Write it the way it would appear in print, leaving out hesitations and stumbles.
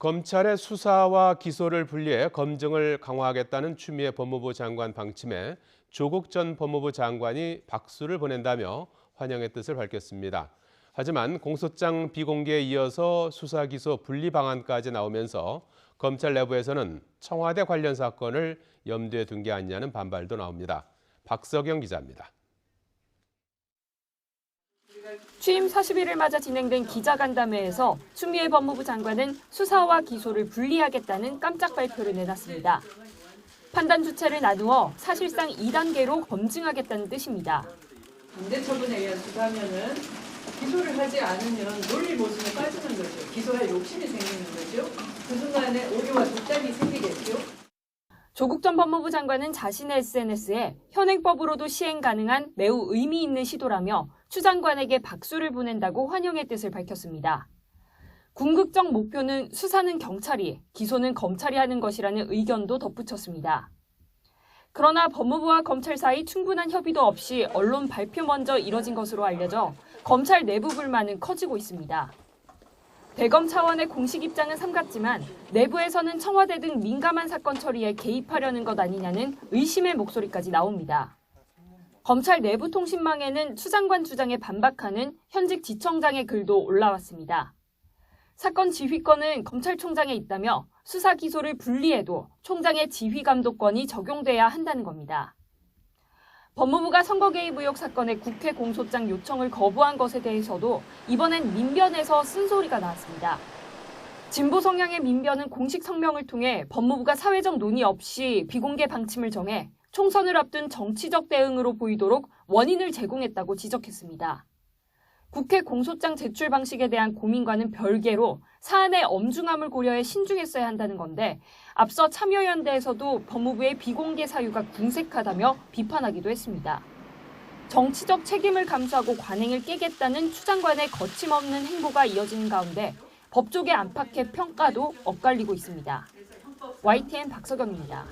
검찰의 수사와 기소를 분리해 검증을 강화하겠다는 추미애 법무부 장관 방침에 조국 전 법무부 장관이 박수를 보낸다며 환영의 뜻을 밝혔습니다. 하지만 공소장 비공개에 이어서 수사 기소 분리 방안까지 나오면서 검찰 내부에서는 청와대 관련 사건을 염두에 둔 게 아니냐는 반발도 나옵니다. 박석영 기자입니다. 취임 40일을 맞아 진행된 기자간담회에서 추미애 법무부 장관은 수사와 기소를 분리하겠다는 깜짝 발표를 내놨습니다. 판단 주체를 나누어 사실상 2단계로 검증하겠다는 뜻입니다. 강제 처분에 의한 수사면은 기소를 하지 않으면 논리 모순에 빠지는 거죠. 기소할 욕심이 생기는 거죠. 그 순간에 오류와 독단이 생기겠죠. 조국 전 법무부 장관은 자신의 SNS에 현행법으로도 시행 가능한 매우 의미 있는 시도라며 추 장관에게 박수를 보낸다고 환영의 뜻을 밝혔습니다. 궁극적 목표는 수사는 경찰이, 기소는 검찰이 하는 것이라는 의견도 덧붙였습니다. 그러나 법무부와 검찰 사이 충분한 협의도 없이 언론 발표 먼저 이뤄진 것으로 알려져 검찰 내부 불만은 커지고 있습니다. 대검 차원의 공식 입장은 삼갔지만 내부에서는 청와대 등 민감한 사건 처리에 개입하려는 것 아니냐는 의심의 목소리까지 나옵니다. 검찰 내부 통신망에는 추 장관 주장에 반박하는 현직 지청장의 글도 올라왔습니다. 사건 지휘권은 검찰총장에 있다며 수사 기소를 분리해도 총장의 지휘 감독권이 적용돼야 한다는 겁니다. 법무부가 선거 개입 의혹 사건의 국회 공소장 요청을 거부한 것에 대해서도 이번엔 민변에서 쓴소리가 나왔습니다. 진보 성향의 민변은 공식 성명을 통해 법무부가 사회적 논의 없이 비공개 방침을 정해 총선을 앞둔 정치적 대응으로 보이도록 원인을 제공했다고 지적했습니다. 국회 공소장 제출 방식에 대한 고민과는 별개로 사안의 엄중함을 고려해 신중했어야 한다는 건데 앞서 참여연대에서도 법무부의 비공개 사유가 궁색하다며 비판하기도 했습니다. 정치적 책임을 감수하고 관행을 깨겠다는 추 장관의 거침없는 행보가 이어지는 가운데 법조계 안팎의 평가도 엇갈리고 있습니다. YTN 박석영입니다.